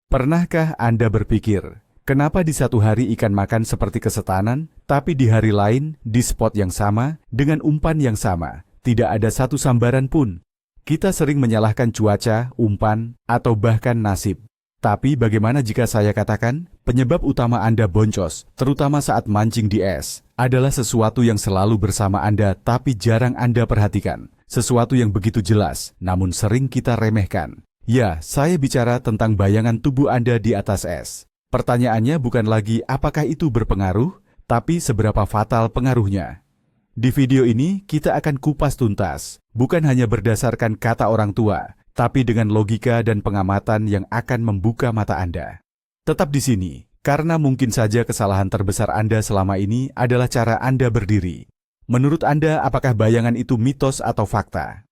Pernahkah Anda berpikir, kenapa di satu hari ikan makan seperti kesetanan, tapi di hari lain, di spot yang sama, dengan umpan yang sama, tidak ada satu sambaran pun? Kita sering menyalahkan cuaca, umpan, atau bahkan nasib. Tapi bagaimana jika saya katakan, penyebab utama Anda boncos, terutama saat mancing di es, adalah sesuatu yang selalu bersama Anda tapi jarang Anda perhatikan. Sesuatu yang begitu jelas, namun sering kita remehkan. Ya, saya bicara tentang bayangan tubuh Anda di atas es. Pertanyaannya bukan lagi apakah itu berpengaruh, tapi seberapa fatal pengaruhnya. Di video ini, kita akan kupas tuntas, bukan hanya berdasarkan kata orang tua, tapi dengan logika dan pengamatan yang akan membuka mata Anda. Tetap di sini, karena mungkin saja kesalahan terbesar Anda selama ini adalah cara Anda berdiri. Menurut Anda, apakah bayangan itu mitos atau fakta?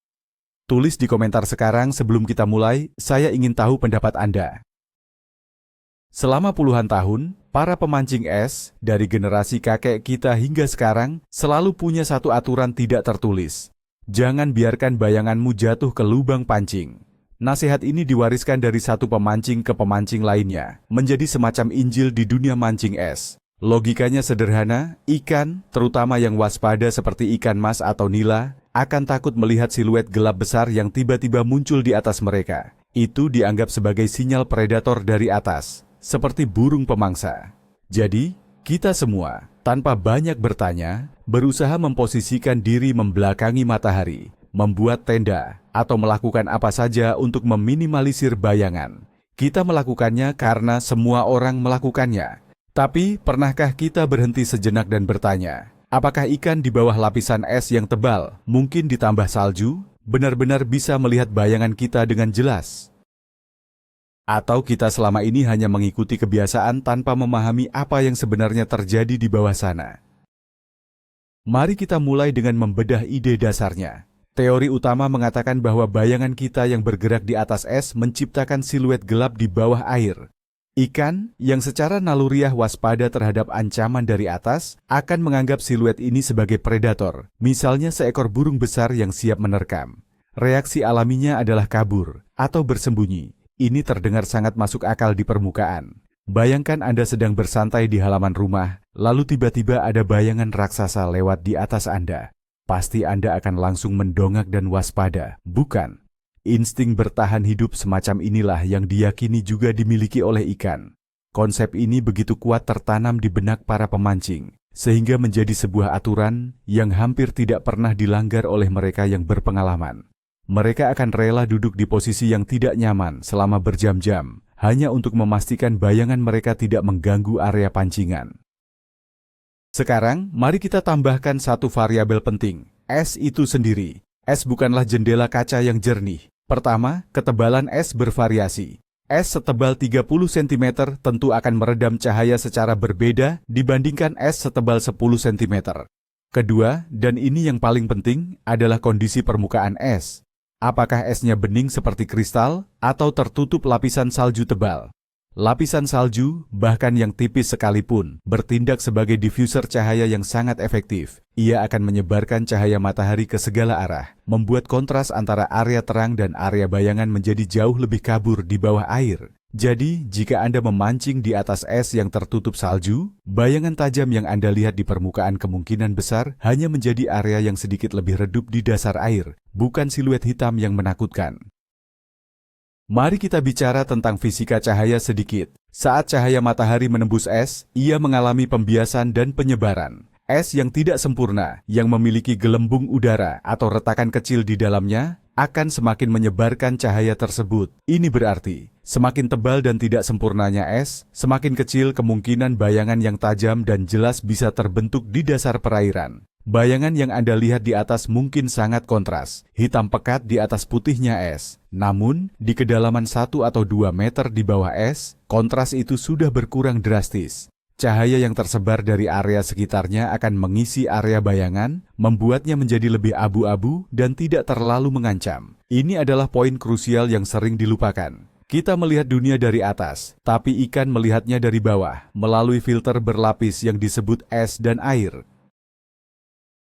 Tulis di komentar sekarang sebelum kita mulai, saya ingin tahu pendapat Anda. Selama puluhan tahun, para pemancing es, dari generasi kakek kita hingga sekarang, selalu punya satu aturan tidak tertulis. Jangan biarkan bayanganmu jatuh ke lubang pancing. Nasihat ini diwariskan dari satu pemancing ke pemancing lainnya, menjadi semacam Injil di dunia mancing es. Logikanya sederhana, ikan, terutama yang waspada seperti ikan mas atau nila, akan takut melihat siluet gelap besar yang tiba-tiba muncul di atas mereka. Itu dianggap sebagai sinyal predator dari atas, seperti burung pemangsa. Jadi, kita semua, tanpa banyak bertanya, berusaha memposisikan diri membelakangi matahari, membuat tenda, atau melakukan apa saja untuk meminimalisir bayangan. Kita melakukannya karena semua orang melakukannya. Tapi, pernahkah kita berhenti sejenak dan bertanya, apakah ikan di bawah lapisan es yang tebal, mungkin ditambah salju, benar-benar bisa melihat bayangan kita dengan jelas? Atau kita selama ini hanya mengikuti kebiasaan tanpa memahami apa yang sebenarnya terjadi di bawah sana? Mari kita mulai dengan membedah ide dasarnya. Teori utama mengatakan bahwa bayangan kita yang bergerak di atas es menciptakan siluet gelap di bawah air. Ikan, yang secara naluriah waspada terhadap ancaman dari atas, akan menganggap siluet ini sebagai predator, misalnya seekor burung besar yang siap menerkam. Reaksi alaminya adalah kabur, atau bersembunyi. Ini terdengar sangat masuk akal di permukaan. Bayangkan Anda sedang bersantai di halaman rumah, lalu tiba-tiba ada bayangan raksasa lewat di atas Anda. Pasti Anda akan langsung mendongak dan waspada, bukan? Insting bertahan hidup semacam inilah yang diyakini juga dimiliki oleh ikan. Konsep ini begitu kuat tertanam di benak para pemancing, sehingga menjadi sebuah aturan yang hampir tidak pernah dilanggar oleh mereka yang berpengalaman. Mereka akan rela duduk di posisi yang tidak nyaman selama berjam-jam, hanya untuk memastikan bayangan mereka tidak mengganggu area pancingan. Sekarang, mari kita tambahkan satu variabel penting, es itu sendiri. Es bukanlah jendela kaca yang jernih. Pertama, ketebalan es bervariasi. Es setebal 30 cm tentu akan meredam cahaya secara berbeda dibandingkan es setebal 10 cm. Kedua, dan ini yang paling penting, adalah kondisi permukaan es. Apakah esnya bening seperti kristal atau tertutup lapisan salju tebal? Lapisan salju, bahkan yang tipis sekalipun, bertindak sebagai diffuser cahaya yang sangat efektif. Ia akan menyebarkan cahaya matahari ke segala arah, membuat kontras antara area terang dan area bayangan menjadi jauh lebih kabur di bawah air. Jadi, jika Anda memancing di atas es yang tertutup salju, bayangan tajam yang Anda lihat di permukaan kemungkinan besar hanya menjadi area yang sedikit lebih redup di dasar air, bukan siluet hitam yang menakutkan. Mari kita bicara tentang fisika cahaya sedikit. Saat cahaya matahari menembus es, ia mengalami pembiasan dan penyebaran. Es yang tidak sempurna, yang memiliki gelembung udara atau retakan kecil di dalamnya, akan semakin menyebarkan cahaya tersebut. Ini berarti, semakin tebal dan tidak sempurnanya es, semakin kecil kemungkinan bayangan yang tajam dan jelas bisa terbentuk di dasar perairan. Bayangan yang Anda lihat di atas mungkin sangat kontras, hitam pekat di atas putihnya es. Namun, di kedalaman 1 atau 2 meter di bawah es, kontras itu sudah berkurang drastis. Cahaya yang tersebar dari area sekitarnya akan mengisi area bayangan, membuatnya menjadi lebih abu-abu dan tidak terlalu mengancam. Ini adalah poin krusial yang sering dilupakan. Kita melihat dunia dari atas, tapi ikan melihatnya dari bawah, melalui filter berlapis yang disebut es dan air.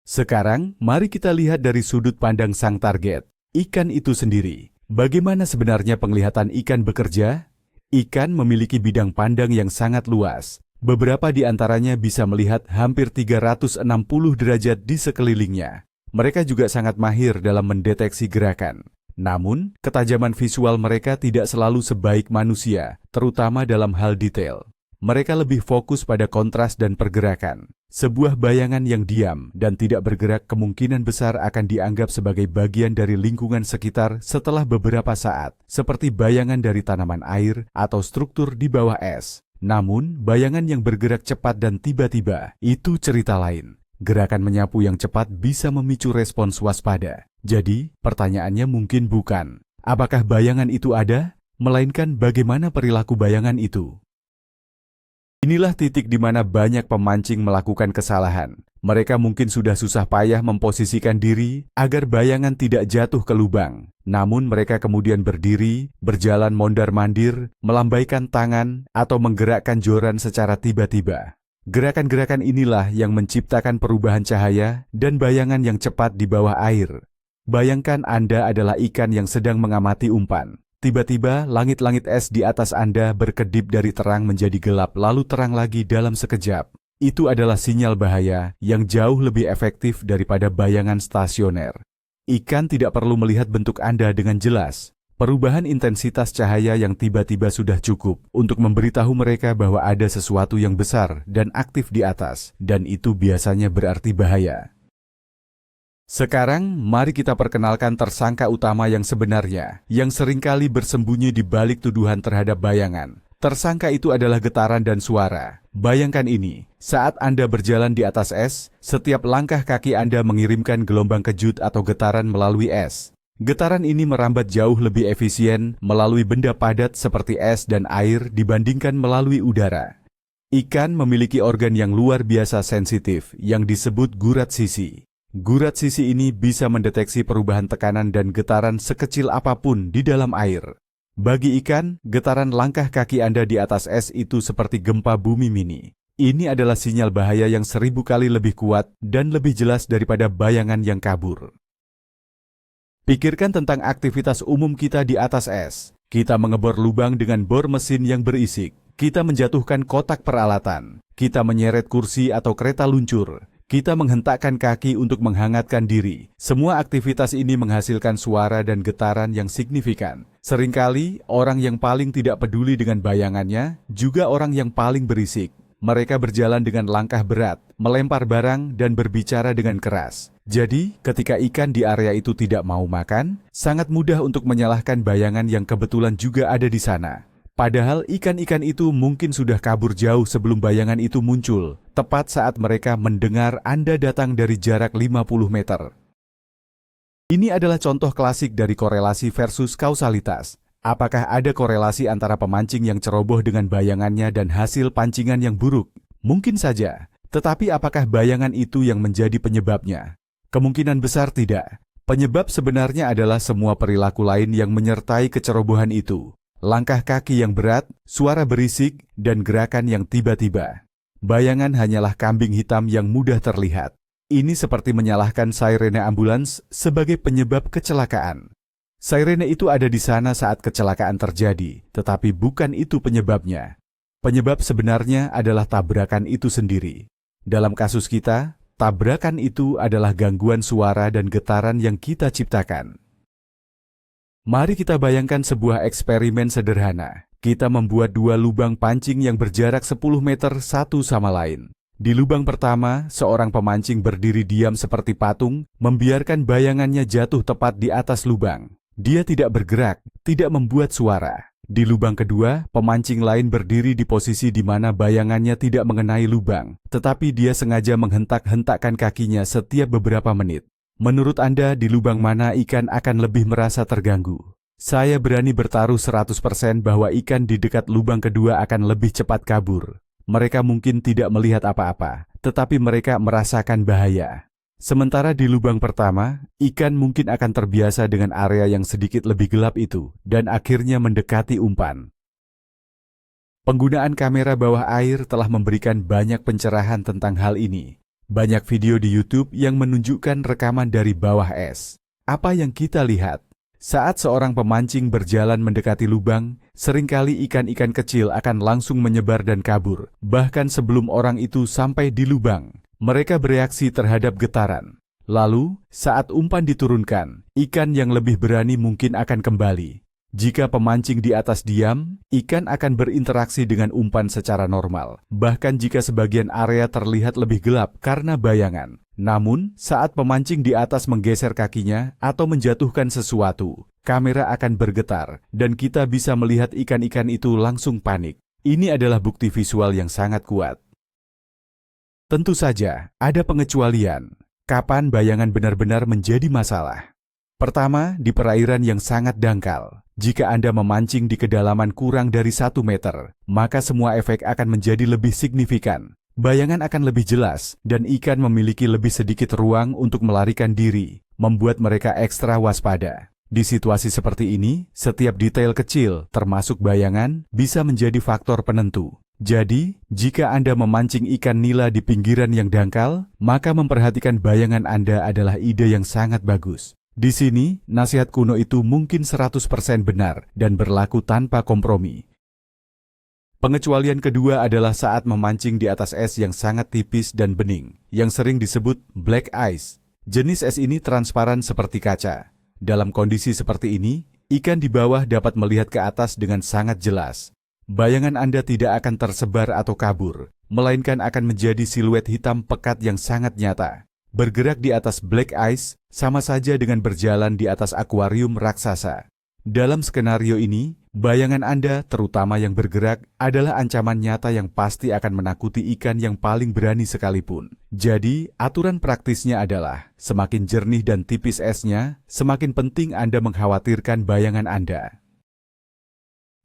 Sekarang, mari kita lihat dari sudut pandang sang target, ikan itu sendiri. Bagaimana sebenarnya penglihatan ikan bekerja? Ikan memiliki bidang pandang yang sangat luas. Beberapa di antaranya bisa melihat hampir 360 derajat di sekelilingnya. Mereka juga sangat mahir dalam mendeteksi gerakan. Namun, ketajaman visual mereka tidak selalu sebaik manusia, terutama dalam hal detail. Mereka lebih fokus pada kontras dan pergerakan. Sebuah bayangan yang diam dan tidak bergerak kemungkinan besar akan dianggap sebagai bagian dari lingkungan sekitar setelah beberapa saat, seperti bayangan dari tanaman air atau struktur di bawah es. Namun, bayangan yang bergerak cepat dan tiba-tiba, itu cerita lain. Gerakan menyapu yang cepat bisa memicu respons waspada. Jadi, pertanyaannya mungkin bukan, apakah bayangan itu ada? Melainkan bagaimana perilaku bayangan itu. Inilah titik di mana banyak pemancing melakukan kesalahan. Mereka mungkin sudah susah payah memposisikan diri agar bayangan tidak jatuh ke lubang. Namun mereka kemudian berdiri, berjalan mondar-mandir, melambaikan tangan, atau menggerakkan joran secara tiba-tiba. Gerakan-gerakan inilah yang menciptakan perubahan cahaya dan bayangan yang cepat di bawah air. Bayangkan Anda adalah ikan yang sedang mengamati umpan. Tiba-tiba, langit-langit es di atas Anda berkedip dari terang menjadi gelap lalu terang lagi dalam sekejap. Itu adalah sinyal bahaya yang jauh lebih efektif daripada bayangan stasioner. Ikan tidak perlu melihat bentuk Anda dengan jelas. Perubahan intensitas cahaya yang tiba-tiba sudah cukup untuk memberitahu mereka bahwa ada sesuatu yang besar dan aktif di atas, dan itu biasanya berarti bahaya. Sekarang, mari kita perkenalkan tersangka utama yang sebenarnya, yang seringkali bersembunyi di balik tuduhan terhadap bayangan. Tersangka itu adalah getaran dan suara. Bayangkan ini, saat Anda berjalan di atas es, setiap langkah kaki Anda mengirimkan gelombang kejut atau getaran melalui es. Getaran ini merambat jauh lebih efisien melalui benda padat seperti es dan air dibandingkan melalui udara. Ikan memiliki organ yang luar biasa sensitif yang disebut gurat sisi. Gurat sisi ini bisa mendeteksi perubahan tekanan dan getaran sekecil apapun di dalam air. Bagi ikan, getaran langkah kaki Anda di atas es itu seperti gempa bumi mini. Ini adalah sinyal bahaya yang 1000 kali lebih kuat dan lebih jelas daripada bayangan yang kabur. Pikirkan tentang aktivitas umum kita di atas es. Kita mengebor lubang dengan bor mesin yang berisik. Kita menjatuhkan kotak peralatan. Kita menyeret kursi atau kereta luncur. Kita menghentakkan kaki untuk menghangatkan diri. Semua aktivitas ini menghasilkan suara dan getaran yang signifikan. Seringkali, orang yang paling tidak peduli dengan bayangannya juga orang yang paling berisik. Mereka berjalan dengan langkah berat, melempar barang, dan berbicara dengan keras. Jadi, ketika ikan di area itu tidak mau makan, sangat mudah untuk menyalahkan bayangan yang kebetulan juga ada di sana. Padahal ikan-ikan itu mungkin sudah kabur jauh sebelum bayangan itu muncul, tepat saat mereka mendengar Anda datang dari jarak 50 meter. Ini adalah contoh klasik dari korelasi versus kausalitas. Apakah ada korelasi antara pemancing yang ceroboh dengan bayangannya dan hasil pancingan yang buruk? Mungkin saja, tetapi apakah bayangan itu yang menjadi penyebabnya? Kemungkinan besar tidak. Penyebab sebenarnya adalah semua perilaku lain yang menyertai kecerobohan itu. Langkah kaki yang berat, suara berisik, dan gerakan yang tiba-tiba. Bayangan hanyalah kambing hitam yang mudah terlihat. Ini seperti menyalahkan sirene ambulans sebagai penyebab kecelakaan. Sirene itu ada di sana saat kecelakaan terjadi, tetapi bukan itu penyebabnya. Penyebab sebenarnya adalah tabrakan itu sendiri. Dalam kasus kita, tabrakan itu adalah gangguan suara dan getaran yang kita ciptakan. Mari kita bayangkan sebuah eksperimen sederhana. Kita membuat 2 lubang pancing yang berjarak 10 meter satu sama lain. Di lubang pertama, seorang pemancing berdiri diam seperti patung, membiarkan bayangannya jatuh tepat di atas lubang. Dia tidak bergerak, tidak membuat suara. Di lubang kedua, pemancing lain berdiri di posisi di mana bayangannya tidak mengenai lubang, tetapi dia sengaja menghentak-hentakkan kakinya setiap beberapa menit. Menurut Anda, di lubang mana ikan akan lebih merasa terganggu? Saya berani bertaruh 100% bahwa ikan di dekat lubang kedua akan lebih cepat kabur. Mereka mungkin tidak melihat apa-apa, tetapi mereka merasakan bahaya. Sementara di lubang pertama, ikan mungkin akan terbiasa dengan area yang sedikit lebih gelap itu dan akhirnya mendekati umpan. Penggunaan kamera bawah air telah memberikan banyak pencerahan tentang hal ini. Banyak video di YouTube yang menunjukkan rekaman dari bawah es. Apa yang kita lihat? Saat seorang pemancing berjalan mendekati lubang, seringkali ikan-ikan kecil akan langsung menyebar dan kabur. Bahkan sebelum orang itu sampai di lubang, mereka bereaksi terhadap getaran. Lalu, saat umpan diturunkan, ikan yang lebih berani mungkin akan kembali. Jika pemancing di atas diam, ikan akan berinteraksi dengan umpan secara normal. Bahkan jika sebagian area terlihat lebih gelap karena bayangan. Namun, saat pemancing di atas menggeser kakinya atau menjatuhkan sesuatu, kamera akan bergetar dan kita bisa melihat ikan-ikan itu langsung panik. Ini adalah bukti visual yang sangat kuat. Tentu saja, ada pengecualian. Kapan bayangan benar-benar menjadi masalah? Pertama, di perairan yang sangat dangkal. Jika Anda memancing di kedalaman kurang dari 1 meter, maka semua efek akan menjadi lebih signifikan. Bayangan akan lebih jelas, dan ikan memiliki lebih sedikit ruang untuk melarikan diri, membuat mereka ekstra waspada. Di situasi seperti ini, setiap detail kecil, termasuk bayangan, bisa menjadi faktor penentu. Jadi, jika Anda memancing ikan nila di pinggiran yang dangkal, maka memperhatikan bayangan Anda adalah ide yang sangat bagus. Di sini, nasihat kuno itu mungkin 100% benar dan berlaku tanpa kompromi. Pengecualian kedua adalah saat memancing di atas es yang sangat tipis dan bening, yang sering disebut black ice. Jenis es ini transparan seperti kaca. Dalam kondisi seperti ini, ikan di bawah dapat melihat ke atas dengan sangat jelas. Bayangan Anda tidak akan tersebar atau kabur, melainkan akan menjadi siluet hitam pekat yang sangat nyata. Bergerak di atas black ice sama saja dengan berjalan di atas akuarium raksasa. Dalam skenario ini, bayangan Anda, terutama yang bergerak, adalah ancaman nyata yang pasti akan menakuti ikan yang paling berani sekalipun. Jadi, aturan praktisnya adalah, semakin jernih dan tipis esnya, semakin penting Anda mengkhawatirkan bayangan Anda.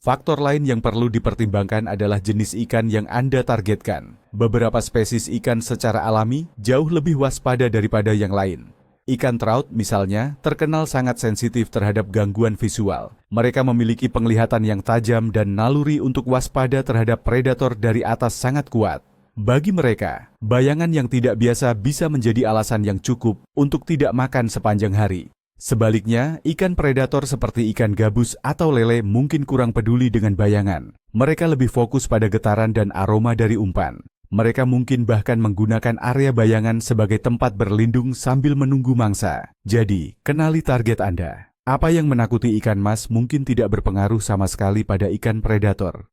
Faktor lain yang perlu dipertimbangkan adalah jenis ikan yang Anda targetkan. Beberapa spesies ikan secara alami jauh lebih waspada daripada yang lain. Ikan trout misalnya terkenal sangat sensitif terhadap gangguan visual. Mereka memiliki penglihatan yang tajam dan naluri untuk waspada terhadap predator dari atas sangat kuat. Bagi mereka, bayangan yang tidak biasa bisa menjadi alasan yang cukup untuk tidak makan sepanjang hari. Sebaliknya, ikan predator seperti ikan gabus atau lele mungkin kurang peduli dengan bayangan. Mereka lebih fokus pada getaran dan aroma dari umpan. Mereka mungkin bahkan menggunakan area bayangan sebagai tempat berlindung sambil menunggu mangsa. Jadi, kenali target Anda. Apa yang menakuti ikan mas mungkin tidak berpengaruh sama sekali pada ikan predator.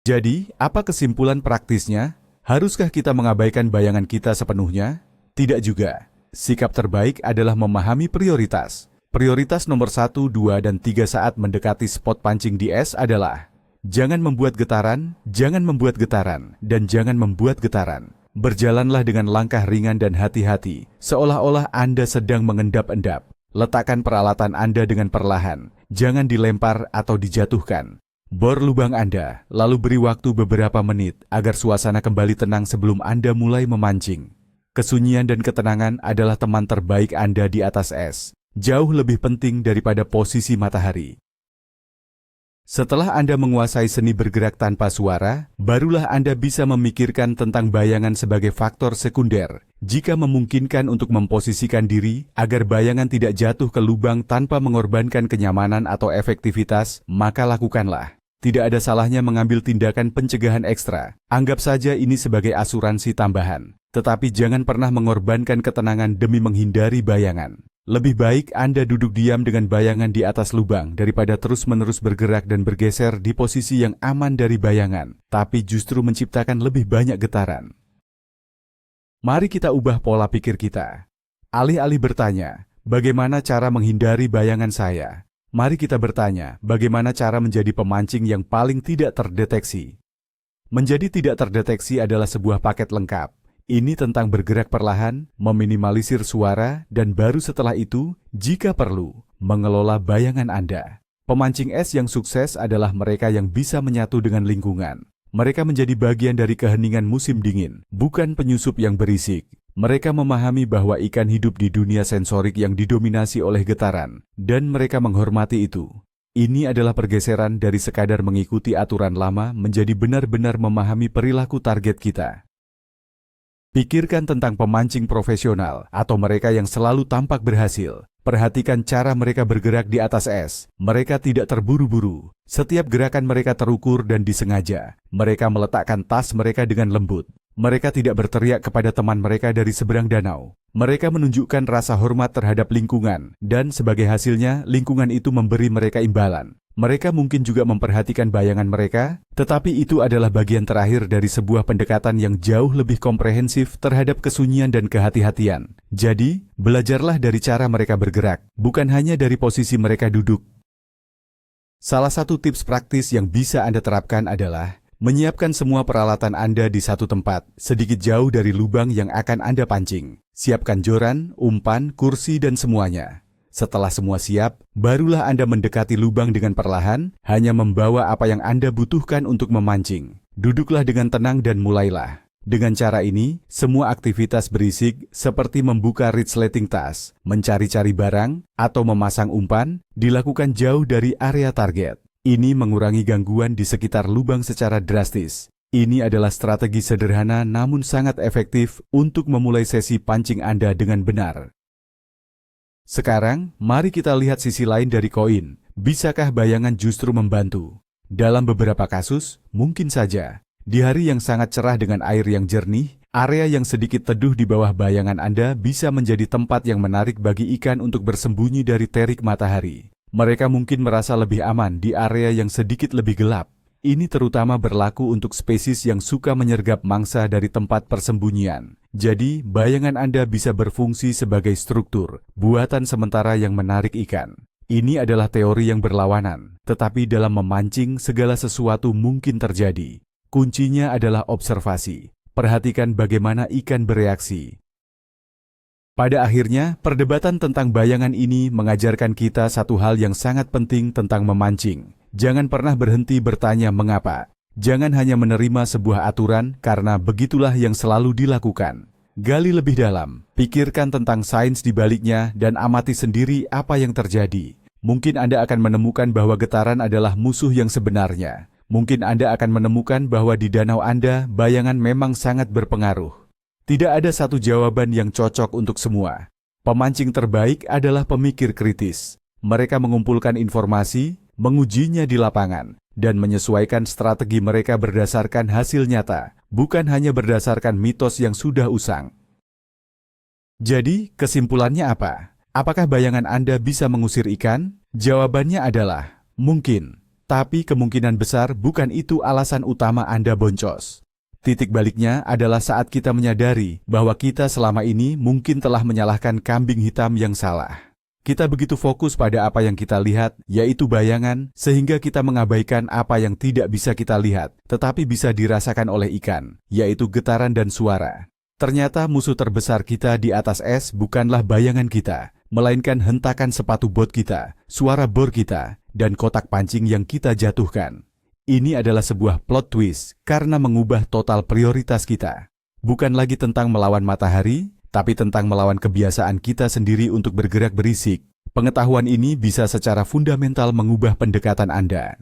Jadi, apa kesimpulan praktisnya? Haruskah kita mengabaikan bayangan kita sepenuhnya? Tidak juga. Sikap terbaik adalah memahami prioritas. Prioritas nomor 1, 2, dan 3 saat mendekati spot pancing di es adalah jangan membuat getaran, dan jangan membuat getaran. Berjalanlah dengan langkah ringan dan hati-hati, seolah-olah Anda sedang mengendap-endap. Letakkan peralatan Anda dengan perlahan, jangan dilempar atau dijatuhkan. Bor lubang Anda, lalu beri waktu beberapa menit agar suasana kembali tenang sebelum Anda mulai memancing. Kesunyian dan ketenangan adalah teman terbaik Anda di atas es, jauh lebih penting daripada posisi matahari. Setelah Anda menguasai seni bergerak tanpa suara, barulah Anda bisa memikirkan tentang bayangan sebagai faktor sekunder. Jika memungkinkan untuk memposisikan diri agar bayangan tidak jatuh ke lubang tanpa mengorbankan kenyamanan atau efektivitas, maka lakukanlah. Tidak ada salahnya mengambil tindakan pencegahan ekstra. Anggap saja ini sebagai asuransi tambahan. Tetapi jangan pernah mengorbankan ketenangan demi menghindari bayangan. Lebih baik Anda duduk diam dengan bayangan di atas lubang daripada terus-menerus bergerak dan bergeser di posisi yang aman dari bayangan, tapi justru menciptakan lebih banyak getaran. Mari kita ubah pola pikir kita. Alih-alih bertanya, bagaimana cara menghindari bayangan saya? Mari kita bertanya, bagaimana cara menjadi pemancing yang paling tidak terdeteksi? Menjadi tidak terdeteksi adalah sebuah paket lengkap. Ini tentang bergerak perlahan, meminimalisir suara, dan baru setelah itu, jika perlu, mengelola bayangan Anda. Pemancing es yang sukses adalah mereka yang bisa menyatu dengan lingkungan. Mereka menjadi bagian dari keheningan musim dingin, bukan penyusup yang berisik. Mereka memahami bahwa ikan hidup di dunia sensorik yang didominasi oleh getaran, dan mereka menghormati itu. Ini adalah pergeseran dari sekadar mengikuti aturan lama menjadi benar-benar memahami perilaku target kita. Pikirkan tentang pemancing profesional atau mereka yang selalu tampak berhasil. Perhatikan cara mereka bergerak di atas es. Mereka tidak terburu-buru. Setiap gerakan mereka terukur dan disengaja. Mereka meletakkan tas mereka dengan lembut. Mereka tidak berteriak kepada teman mereka dari seberang danau. Mereka menunjukkan rasa hormat terhadap lingkungan, dan sebagai hasilnya, lingkungan itu memberi mereka imbalan. Mereka mungkin juga memperhatikan bayangan mereka, tetapi itu adalah bagian terakhir dari sebuah pendekatan yang jauh lebih komprehensif terhadap kesunyian dan kehati-hatian. Jadi, belajarlah dari cara mereka bergerak, bukan hanya dari posisi mereka duduk. Salah satu tips praktis yang bisa Anda terapkan adalah menyiapkan semua peralatan Anda di satu tempat, sedikit jauh dari lubang yang akan Anda pancing. Siapkan joran, umpan, kursi, dan semuanya. Setelah semua siap, barulah Anda mendekati lubang dengan perlahan, hanya membawa apa yang Anda butuhkan untuk memancing. Duduklah dengan tenang dan mulailah. Dengan cara ini, semua aktivitas berisik seperti membuka resleting tas, mencari-cari barang, atau memasang umpan, dilakukan jauh dari area target. Ini mengurangi gangguan di sekitar lubang secara drastis. Ini adalah strategi sederhana namun sangat efektif untuk memulai sesi pancing Anda dengan benar. Sekarang, mari kita lihat sisi lain dari koin. Bisakah bayangan justru membantu? Dalam beberapa kasus, mungkin saja. Di hari yang sangat cerah dengan air yang jernih, area yang sedikit teduh di bawah bayangan Anda bisa menjadi tempat yang menarik bagi ikan untuk bersembunyi dari terik matahari. Mereka mungkin merasa lebih aman di area yang sedikit lebih gelap. Ini terutama berlaku untuk spesies yang suka menyergap mangsa dari tempat persembunyian. Jadi, bayangan Anda bisa berfungsi sebagai struktur, buatan sementara yang menarik ikan. Ini adalah teori yang berlawanan, tetapi dalam memancing segala sesuatu mungkin terjadi. Kuncinya adalah observasi. Perhatikan bagaimana ikan bereaksi. Pada akhirnya, perdebatan tentang bayangan ini mengajarkan kita satu hal yang sangat penting tentang memancing. Jangan pernah berhenti bertanya mengapa. Jangan hanya menerima sebuah aturan karena begitulah yang selalu dilakukan. Gali lebih dalam, pikirkan tentang sains di baliknya dan amati sendiri apa yang terjadi. Mungkin Anda akan menemukan bahwa getaran adalah musuh yang sebenarnya. Mungkin Anda akan menemukan bahwa di danau Anda, bayangan memang sangat berpengaruh. Tidak ada satu jawaban yang cocok untuk semua. Pemancing terbaik adalah pemikir kritis. Mereka mengumpulkan informasi, mengujinya di lapangan, dan menyesuaikan strategi mereka berdasarkan hasil nyata, bukan hanya berdasarkan mitos yang sudah usang. Jadi, kesimpulannya apa? Apakah bayangan Anda bisa mengusir ikan? Jawabannya adalah, mungkin. Tapi kemungkinan besar bukan itu alasan utama Anda boncos. Titik baliknya adalah saat kita menyadari bahwa kita selama ini mungkin telah menyalahkan kambing hitam yang salah. Kita begitu fokus pada apa yang kita lihat, yaitu bayangan, sehingga kita mengabaikan apa yang tidak bisa kita lihat, tetapi bisa dirasakan oleh ikan, yaitu getaran dan suara. Ternyata musuh terbesar kita di atas es bukanlah bayangan kita, melainkan hentakan sepatu bot kita, suara bor kita, dan kotak pancing yang kita jatuhkan. Ini adalah sebuah plot twist karena mengubah total prioritas kita. Bukan lagi tentang melawan matahari, tapi tentang melawan kebiasaan kita sendiri untuk bergerak berisik. Pengetahuan ini bisa secara fundamental mengubah pendekatan Anda.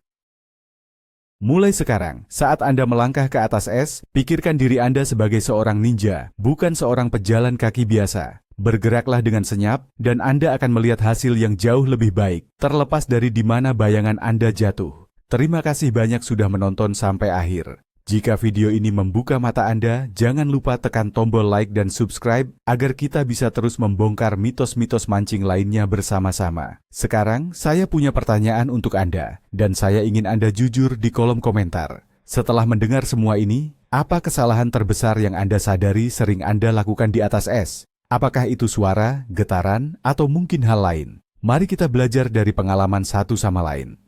Mulai sekarang, saat Anda melangkah ke atas es, pikirkan diri Anda sebagai seorang ninja, bukan seorang pejalan kaki biasa. Bergeraklah dengan senyap, dan Anda akan melihat hasil yang jauh lebih baik, terlepas dari di mana bayangan Anda jatuh. Terima kasih banyak sudah menonton sampai akhir. Jika video ini membuka mata Anda, jangan lupa tekan tombol like dan subscribe agar kita bisa terus membongkar mitos-mitos mancing lainnya bersama-sama. Sekarang, saya punya pertanyaan untuk Anda, dan saya ingin Anda jujur di kolom komentar. Setelah mendengar semua ini, apa kesalahan terbesar yang Anda sadari sering Anda lakukan di atas es? Apakah itu suara, getaran, atau mungkin hal lain? Mari kita belajar dari pengalaman satu sama lain.